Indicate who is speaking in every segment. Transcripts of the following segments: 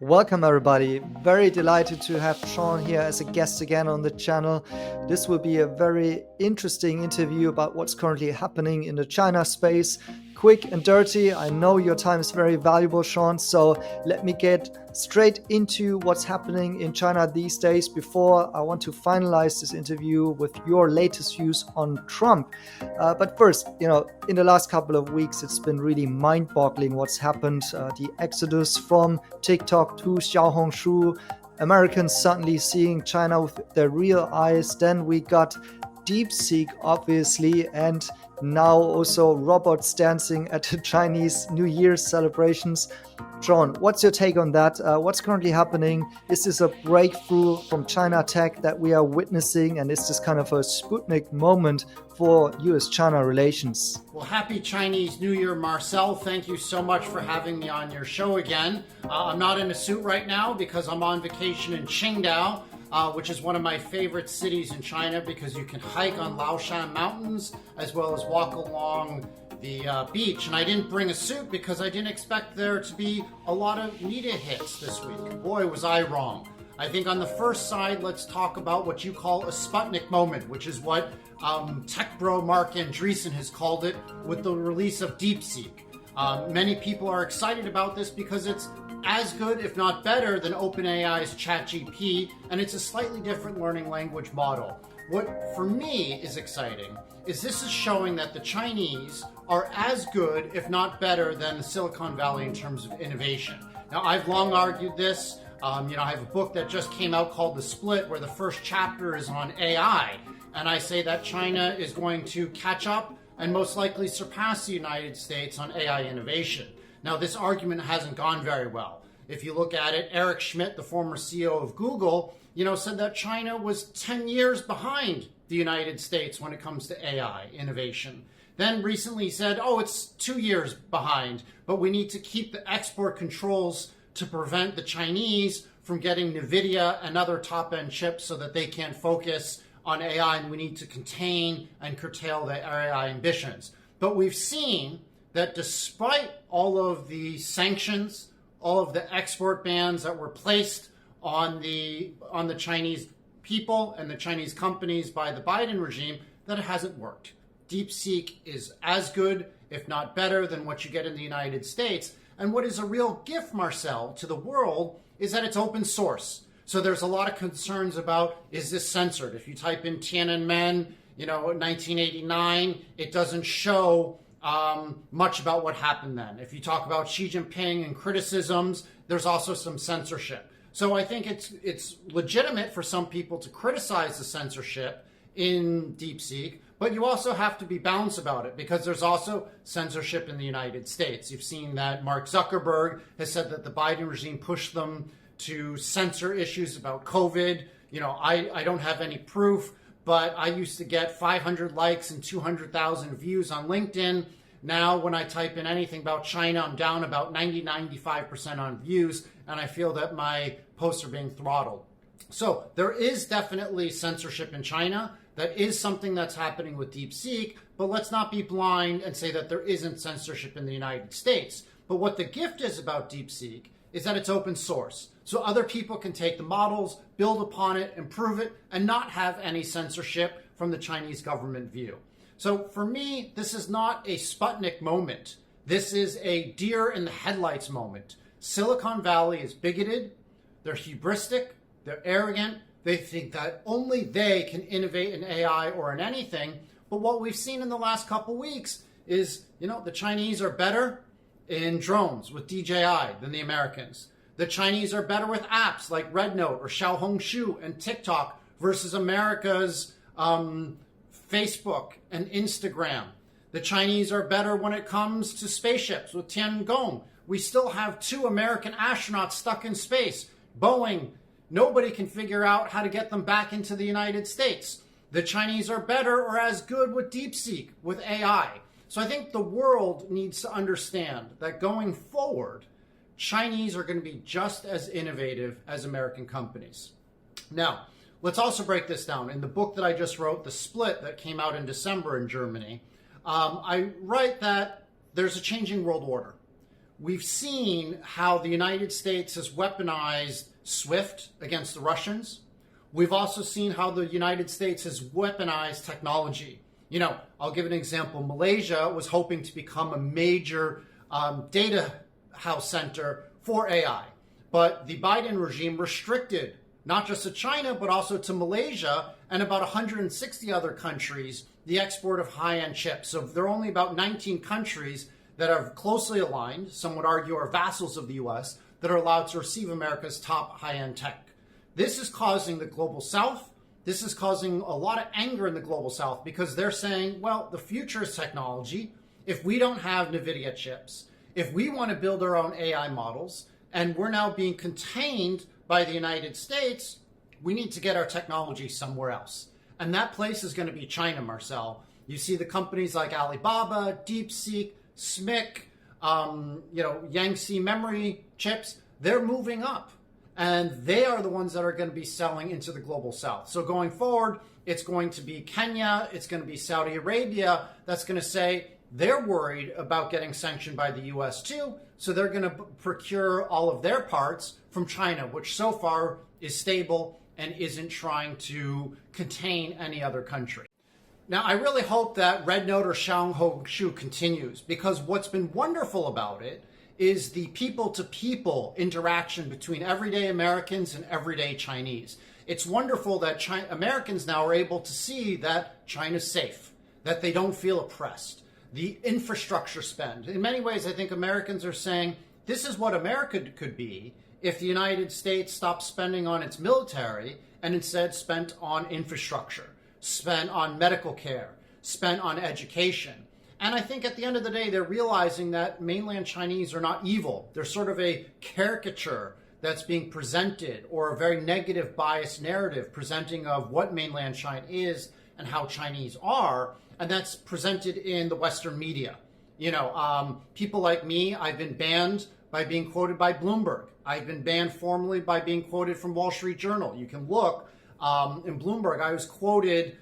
Speaker 1: Welcome everybody. Very delighted to have Shaun here as a guest again on the channel. This will be a very interesting interview about what's currently happening in the China space. Quick and dirty. I know your time is very valuable, Shaun, so let me get straight into what's happening in China these days before I want to finalize this interview with your latest views on Trump. But first, in the last couple of weeks, it's been really mind-boggling what's happened. The exodus from TikTok to Xiaohongshu, Americans suddenly seeing China with their real eyes. Then we got DeepSeek, obviously, and now also robots dancing at the Chinese New Year's celebrations. Shaun, what's your take on that? What's currently happening? Is this a breakthrough from China tech that we are witnessing? And is this kind of a Sputnik moment for US-China relations?
Speaker 2: Well, happy Chinese New Year, Marcel. Thank you so much for having me on your show again. I'm not in a suit right now because I'm on vacation in Qingdao, which is one of my favorite cities in China because you can hike on Laoshan Mountains as well as walk along the beach. And I didn't bring a suit because I didn't expect there to be a lot of media hits this week. Boy, was I wrong. I think on the first side, let's talk about what you call a Sputnik moment, which is what tech bro Mark Andreessen has called it with the release of DeepSeek. Many people are excited about this because it's as good, if not better, than OpenAI's ChatGPT, and it's a slightly different learning language model. What, for me, is exciting is this is showing that the Chinese are as good, if not better, than the Silicon Valley in terms of innovation. Now, I've long argued this. I have a book that just came out called The Split, where the first chapter is on AI, and I say that China is going to catch up and most likely surpass the United States on AI innovation. Now, this argument hasn't gone very well. If you look at it, Eric Schmidt, the former CEO of Google, said that China was 10 years behind the United States when it comes to AI innovation. Then recently said, it's 2 years behind, but we need to keep the export controls to prevent the Chinese from getting NVDA and other top-end chips so that they can focus on AI, and we need to contain and curtail their AI ambitions. But we've seen that despite all of the sanctions, all of the export bans that were placed on the Chinese people and the Chinese companies by the Biden regime, that it hasn't worked. DeepSeek is as good, if not better, than what you get in the United States. And what is a real gift, Marcel, to the world is that it's open source. So there's a lot of concerns about, is this censored? If you type in Tiananmen, 1989, it doesn't show much about what happened then. If you talk about Xi Jinping and criticisms, there's also some censorship. So I think it's legitimate for some people to criticize the censorship in DeepSeek, but you also have to be balanced about it because there's also censorship in the United States. You've seen that Mark Zuckerberg has said that the Biden regime pushed them to censor issues about COVID. I don't have any proof, but I used to get 500 likes and 200,000 views on LinkedIn. Now, when I type in anything about China, I'm down about 95% on views, and I feel that my posts are being throttled. So there is definitely censorship in China. That is something that's happening with DeepSeek, but let's not be blind and say that there isn't censorship in the United States. But what the gift is about DeepSeek is that it's open source. So other people can take the models, build upon it, improve it, and not have any censorship from the Chinese government view. So for me, this is not a Sputnik moment. This is a deer in the headlights moment. Silicon Valley is bigoted, they're hubristic, they're arrogant, they think that only they can innovate in AI or in anything. But what we've seen in the last couple weeks is, the Chinese are better in drones with DJI than the Americans. The Chinese are better with apps like RedNote or Xiaohongshu and TikTok versus America's Facebook and Instagram. The Chinese are better when it comes to spaceships with Tiangong. We still have 2 American astronauts stuck in space. Boeing, nobody can figure out how to get them back into the United States. The Chinese are better or as good with DeepSeek, with AI. So I think the world needs to understand that going forward, Chinese are going to be just as innovative as American companies. Now, let's also break this down. In the book that I just wrote, The Split, that came out in December in Germany, I write that there's a changing world order. we've seen how the United States has weaponized SWIFT against the Russians. We've also seen how the United States has weaponized technology. You know, I'll give an example. Malaysia was hoping to become a major data house center for AI, but the Biden regime restricted not just to China, but also to Malaysia and about 160 other countries the export of high-end chips. So there are only about 19 countries that are closely aligned, some would argue are vassals of the US, that are allowed to receive America's top high-end tech. This is causing the global south. This is causing a lot of anger in the global south because they're saying, well, the future is technology. If we don't have NVDA chips, if we want to build our own AI models, and we're now being contained by the United States, we need to get our technology somewhere else. And that place is going to be China, Marcel. You see the companies like Alibaba, DeepSeek, SMIC, Yangtze memory chips, they're moving up. And they are the ones that are going to be selling into the global south. So going forward, it's going to be Kenya, it's going to be Saudi Arabia that's going to say they're worried about getting sanctioned by the US too. So they're going to procure all of their parts from China, which so far is stable and isn't trying to contain any other country. Now, I really hope that Red Note or Xiaohongshu continues, because what's been wonderful about it is the people-to-people interaction between everyday Americans and everyday Chinese. It's wonderful that Americans now are able to see that China's safe, that they don't feel oppressed. The infrastructure spend. In many ways, I think Americans are saying, this is what America could be if the United States stopped spending on its military and instead spent on infrastructure, spent on medical care, spent on education. And I think at the end of the day, they're realizing that mainland Chinese are not evil. They're sort of a caricature that's being presented, or a very negative biased narrative presenting of what mainland China is and how Chinese are. And that's presented in the Western media. You know, people like me, I've been banned by being quoted by Bloomberg. I've been banned formally by being quoted from Wall Street Journal. You can look in Bloomberg, I was quoted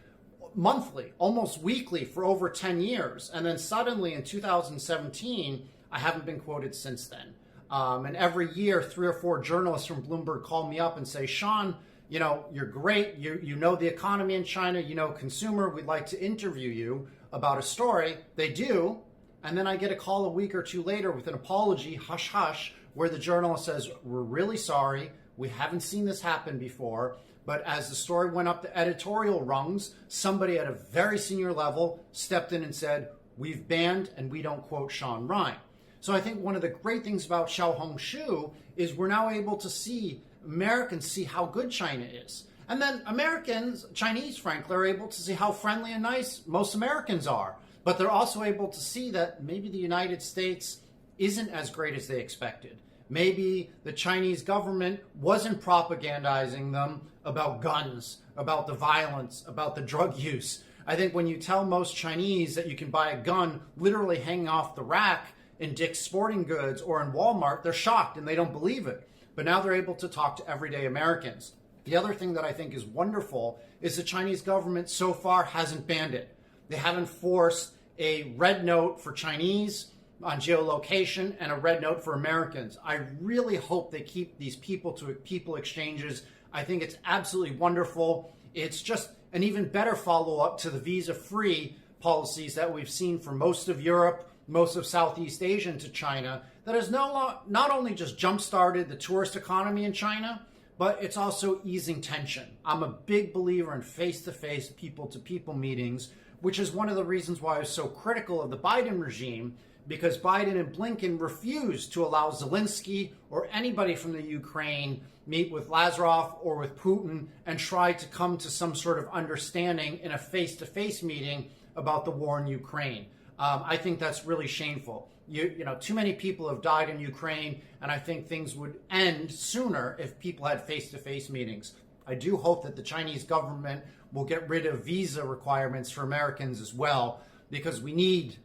Speaker 2: monthly, almost weekly for over 10 years. And then suddenly in 2017, I haven't been quoted since then. And every year, 3 or 4 journalists from Bloomberg call me up and say, Shaun, you know, you're great. You know the economy in China, you know consumer. We'd like to interview you about a story. They do. And then I get a call a week or two later with an apology, hush, hush, where the journalist says, we're really sorry. We haven't seen this happen before. But as the story went up the editorial rungs, somebody at a very senior level stepped in and said, we've banned and we don't quote Shaun Rein. So I think one of the great things about Xiaohongshu is we're now able to see Americans see how good China is. And then Americans, Chinese, frankly, are able to see how friendly and nice most Americans are. But they're also able to see that maybe the United States isn't as great as they expected. Maybe the Chinese government wasn't propagandizing them about guns, about the violence, about the drug use. I think when you tell most Chinese that you can buy a gun literally hanging off the rack in Dick's Sporting Goods or in Walmart, they're shocked and they don't believe it. But now they're able to talk to everyday Americans. The other thing that I think is wonderful is the Chinese government so far hasn't banned it. They haven't forced a red note for Chinese on geolocation and a red note for Americans. I really hope they keep these people-to-people exchanges. I think it's absolutely wonderful. It's just an even better follow-up to the visa-free policies that we've seen for most of Europe, most of Southeast Asia into China, that has not only just jump-started the tourist economy in China, but it's also easing tension. I'm a big believer in face-to-face, people-to-people meetings, which is one of the reasons why I was so critical of the Biden regime, because Biden and Blinken refused to allow Zelensky or anybody from the Ukraine meet with Lavrov or with Putin and try to come to some sort of understanding in a face-to-face meeting about the war in Ukraine. I think that's really shameful. You know, too many people have died in Ukraine, and I think things would end sooner if people had face-to-face meetings. I do hope that the Chinese government will get rid of visa requirements for Americans as well, because we need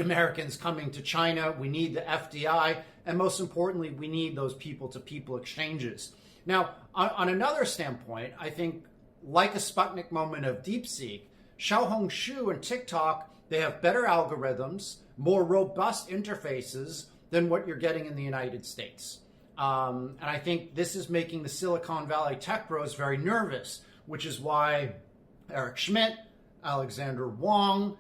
Speaker 2: Americans coming to China. We need the FDI. And most importantly, we need those people-to-people exchanges. Now, on another standpoint, I think like a Sputnik moment of DeepSeek, Xiaohongshu and TikTok, they have better algorithms, more robust interfaces, than what you're getting in the United States. And I think this is making the Silicon Valley tech bros very nervous, which is why Eric Schmidt, Alexander Wang,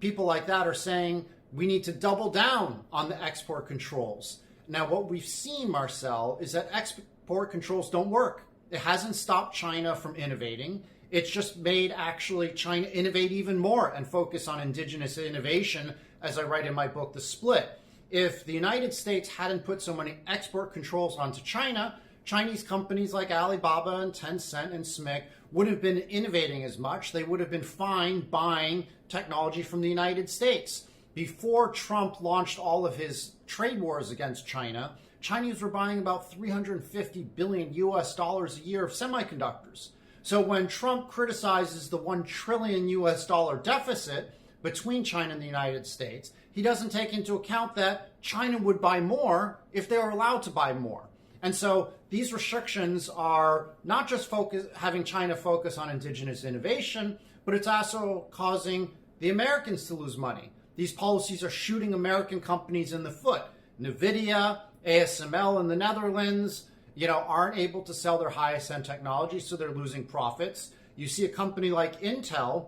Speaker 2: people like that are saying we need to double down on the export controls. Now, what we've seen, Marcel, is that export controls don't work. It hasn't stopped China from innovating. It's just made actually China innovate even more and focus on indigenous innovation, as I write in my book, The Split. If the United States hadn't put so many export controls onto China, Chinese companies like Alibaba and Tencent and SMIC wouldn't have been innovating as much. They would have been fine buying technology from the United States. Before Trump launched all of his trade wars against China, Chinese were buying about $350 billion a year of semiconductors. So when Trump criticizes the $1 trillion deficit between China and the United States, he doesn't take into account that China would buy more if they were allowed to buy more. And so these restrictions are not just having China focus on indigenous innovation, but it's also causing the Americans to lose money. These policies are shooting American companies in the foot. NVDA, ASML in the Netherlands, aren't able to sell their highest end technology, so they're losing profits. You see a company like Intel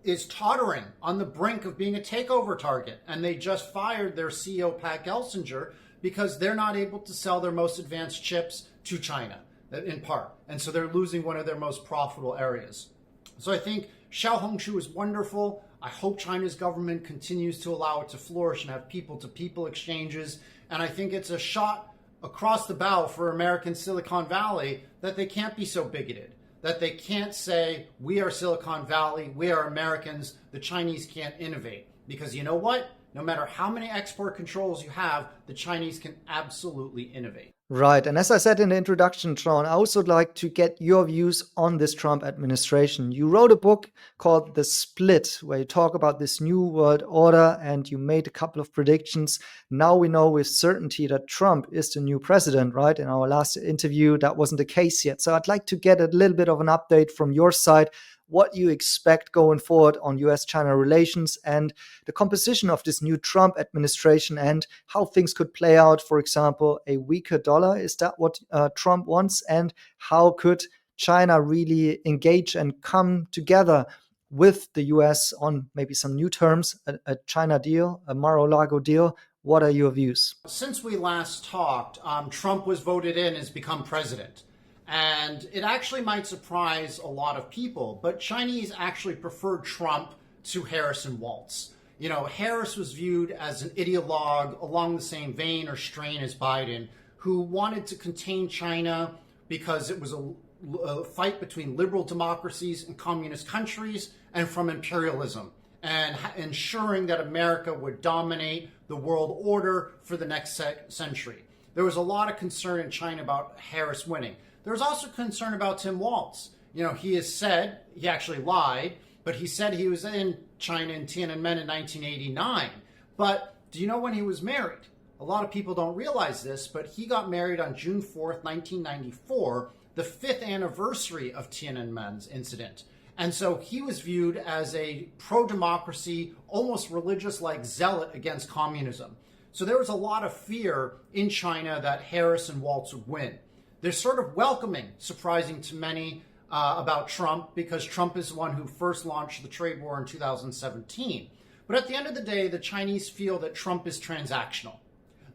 Speaker 2: is tottering on the brink of being a takeover target, and they just fired their CEO, Pat Gelsinger, because they're not able to sell their most advanced chips to China, in part. And so they're losing one of their most profitable areas. So I think Xiao Hongshu is wonderful. I hope China's government continues to allow it to flourish and have people-to-people exchanges. And I think it's a shot across the bow for American Silicon Valley that they can't be so bigoted, that they can't say, we are Silicon Valley, we are Americans, the Chinese can't innovate. Because you know what? No matter how many export controls you have, the Chinese can absolutely innovate.
Speaker 1: Right. And as I said in the introduction, Shaun, I also would like to get your views on this Trump administration. You wrote a book called The Split, where you talk about this new world order and you made a couple of predictions. Now we know with certainty that Trump is the new president, right? In our last interview, that wasn't the case yet. So I'd like to get a little bit of an update from your side, what you expect going forward on US-China relations and the composition of this new Trump administration and how things could play out. For example, a weaker dollar, is that what Trump wants? And how could China really engage and come together with the US on maybe some new terms, a China deal, a Mar-a-Lago deal? What are your views?
Speaker 2: Since we last talked, Trump was voted in as become president. And it actually might surprise a lot of people, but Chinese actually preferred Trump to Harris and Walz. Harris was viewed as an ideologue along the same vein or strain as Biden, who wanted to contain China because it was a fight between liberal democracies and communist countries and from imperialism, and ensuring that America would dominate the world order for the next century. There was a lot of concern in China about Harris winning. There was also concern about Tim Walz. He has said, he actually lied, but he said he was in China in Tiananmen in 1989. But do you know when he was married? A lot of people don't realize this, but he got married on June 4th, 1994, the 5th anniversary of Tiananmen's incident. And so he was viewed as a pro-democracy, almost religious-like zealot against communism. So there was a lot of fear in China that Harris and Walz would win. They're sort of welcoming, surprising to many, about Trump, because Trump is the one who first launched the trade war in 2017. But at the end of the day, the Chinese feel that Trump is transactional.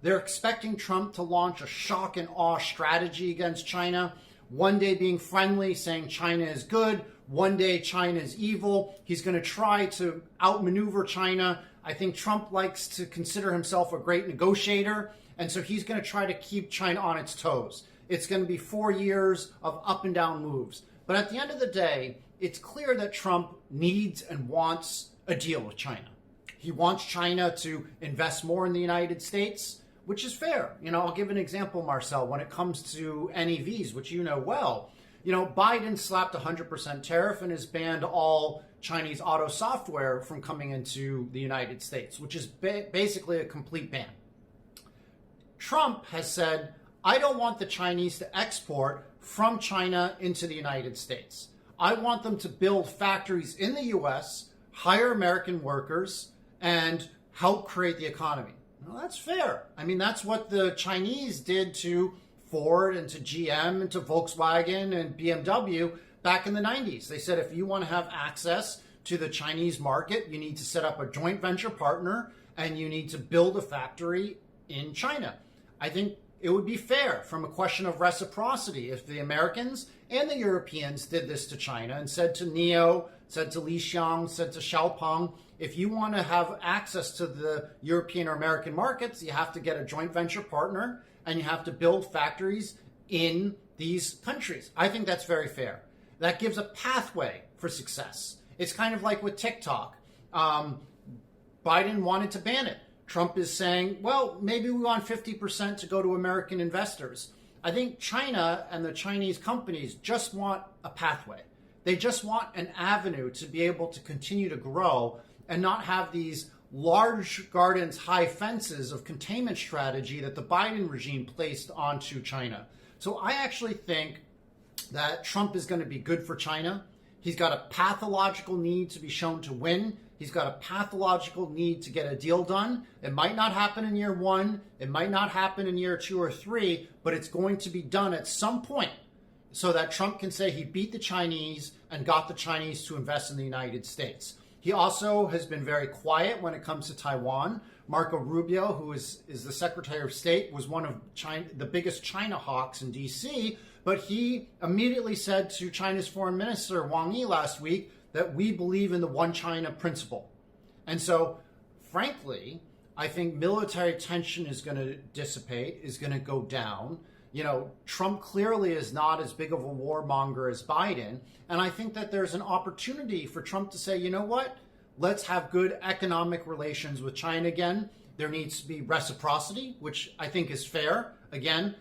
Speaker 2: They're expecting Trump to launch a shock and awe strategy against China, one day being friendly, saying China is good, one day China is evil. He's going to try to outmaneuver China. I think Trump likes to consider himself a great negotiator, and so he's going to try to keep China on its toes. It's going to be 4 years of up and down moves. But at the end of the day, it's clear that Trump needs and wants a deal with China. He wants China to invest more in the United States, which is fair. I'll give an example, Marcel, when it comes to NEVs, which you know well. Biden slapped 100% tariff and has banned all Chinese auto software from coming into the United States, which is basically a complete ban. Trump has said, I don't want the Chinese to export from China into the United States. I want them to build factories in the US, hire American workers, and help create the economy. Well, that's fair. I mean, that's what the Chinese did to Ford and to GM and to Volkswagen and BMW back in the 90s. They said, if you want to have access to the Chinese market, you need to set up a joint venture partner and you need to build a factory in China. I think it would be fair from a question of reciprocity if the Americans and the Europeans did this to China and said to NIO, said to Li Xiang, said to Xiaopeng, if you want to have access to the European or American markets, you have to get a joint venture partner and you have to build factories in these countries. I think that's very fair. That gives a pathway for success. It's kind of like with TikTok. Biden wanted to ban it. Trump is saying, well, maybe we want 50% to go to American investors. I think China and the Chinese companies just want a pathway. They just want an avenue to be able to continue to grow and not have these large gardens, high fences of containment strategy that the Biden regime placed onto China. So I actually think that Trump is going to be good for China. He's got a pathological need to be shown to win. He's got a pathological need to get a deal done. It might not happen in year 1. It might not happen in year 2 or 3, but it's going to be done at some point so that Trump can say he beat the Chinese and got the Chinese to invest in the United States. He also has been very quiet when it comes to Taiwan. Marco Rubio, who is the Secretary of State, was one of the biggest China hawks in D.C., but he immediately said to China's Foreign Minister Wang Yi last week that we believe in the one China principle. And so, frankly, I think military tension is going to dissipate, is going to go down. You know, Trump clearly is not as big of a warmonger as Biden. And I think that there's an opportunity for Trump to say, you know what? Let's have good economic relations with China again. There needs to be reciprocity, which I think is fair. Again,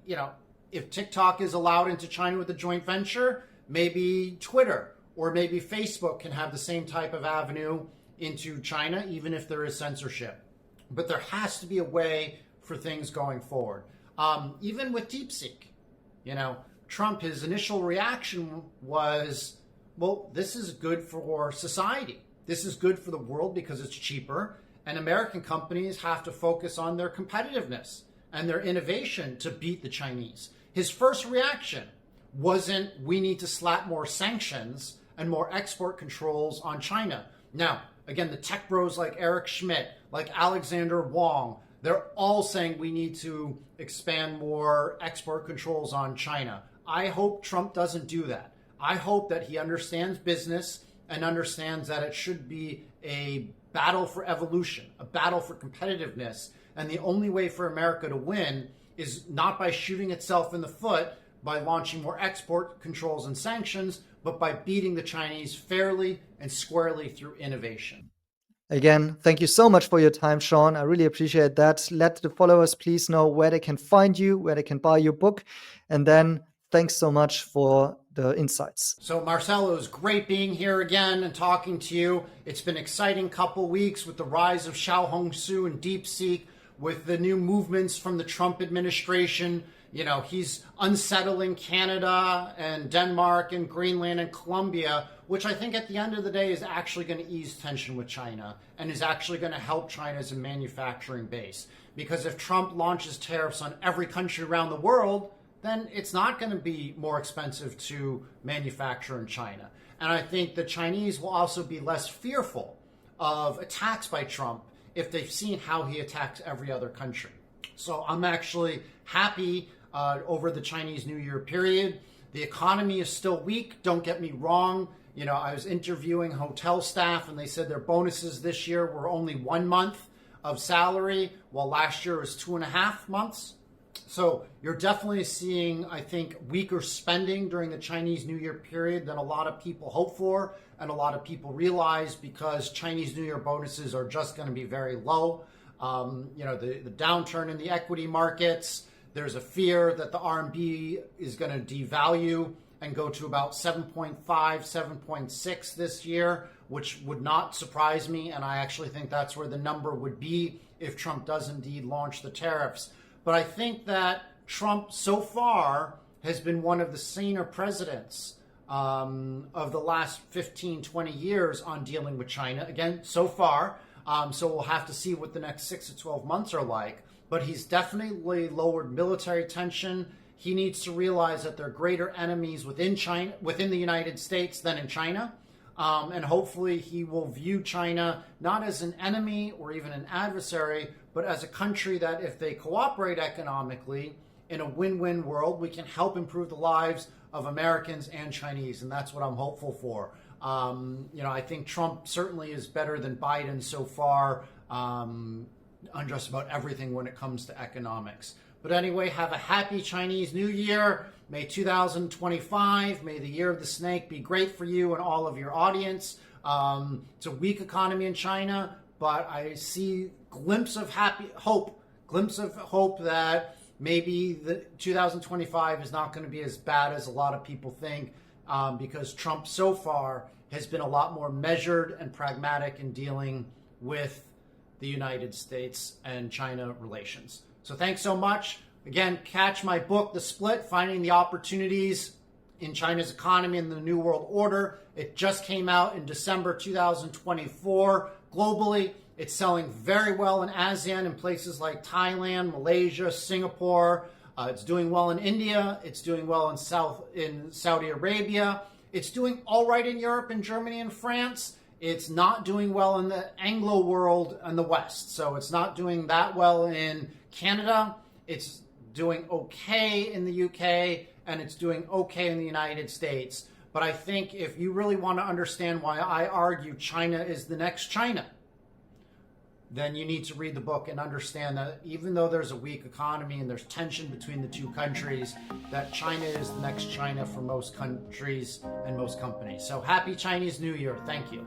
Speaker 2: you know, if TikTok is allowed into China with a joint venture, maybe Twitter or maybe Facebook can have the same type of avenue into China, even if there is censorship. But there has to be a way for things going forward. Even with DeepSeek, you know, Trump, his initial reaction was, well, this is good for society. This is good for the world because it's cheaper. And American companies have to focus on their competitiveness and their innovation to beat the Chinese. His first reaction wasn't, we need to slap more sanctions and more export controls on China. Now, again, the tech bros like Eric Schmidt, like Alexander Wong, they're all saying we need to expand more export controls on China. I hope Trump doesn't do that. I hope that he understands business and understands that it should be a battle for evolution, a battle for competitiveness. And the only way for America to win is not by shooting itself in the foot by launching more export controls and sanctions, but by beating the Chinese fairly and squarely through innovation.
Speaker 1: Again, thank you so much for your time, Shaun. I really appreciate that. Let the followers please know where they can find you, where they can buy your book. And then thanks so much for the insights.
Speaker 2: So Marcelo, it was great being here again and talking to you. It's been an exciting couple weeks with the rise of Xiao Hongsu and DeepSeek, with the new movements from the Trump administration. You know, he's unsettling Canada and Denmark and Greenland and Colombia, which I think at the end of the day is actually going to ease tension with China and is actually going to help China as a manufacturing base. Because if Trump launches tariffs on every country around the world, then it's not going to be more expensive to manufacture in China. And I think the Chinese will also be less fearful of attacks by Trump if they've seen how he attacks every other country. So I'm actually happy over the Chinese New Year period. The economy is still weak, don't get me wrong. You know, I was interviewing hotel staff and they said their bonuses this year were only 1 month of salary, while last year was 2.5 months. So you're definitely seeing, I think, weaker spending during the Chinese New Year period than a lot of people hope for and a lot of people realize, because Chinese New Year bonuses are just going to be very low. You know, the downturn in the equity markets, there's a fear that the RMB is going to devalue and go to about 7.5, 7.6 this year, which would not surprise me. And I actually think that's where the number would be if Trump does indeed launch the tariffs. But I think that Trump so far has been one of the saner presidents of the last 15, 20 years on dealing with China. Again, so far, So we'll have to see what the next 6 to 12 months are like. But he's definitely lowered military tension. He needs to realize that there are greater enemies within China, within the United States than in China. And hopefully he will view China not as an enemy or even an adversary, but as a country that if they cooperate economically in a win-win world, we can help improve the lives of Americans and Chinese. And that's what I'm hopeful for. I think Trump certainly is better than Biden so far on just about everything when it comes to economics. But anyway, have a happy Chinese New Year. May 2025, may the year of the snake be great for you and all of your audience. It's a weak economy in China, but I see glimpse of hope that maybe the 2025 is not going to be as bad as a lot of people think, because Trump so far has been a lot more measured and pragmatic in dealing with the United States and China relations. So thanks so much. Again, catch my book, The Split, Finding the Opportunities in China's Economy and the New World Order. It just came out in December 2024. Globally, it's selling very well in ASEAN in places like Thailand, Malaysia, Singapore. It's doing well in India. It's doing well in Saudi Arabia. It's doing all right in Europe, in Germany, and France. It's not doing well in the Anglo world and the West. So it's not doing that well in Canada. It's doing okay in the UK, and it's doing okay in the United States. But I think if you really want to understand why I argue China is the next China, then you need to read the book and understand that even though there's a weak economy and there's tension between the two countries, that China is the next China for most countries and most companies. So happy Chinese New Year. Thank you.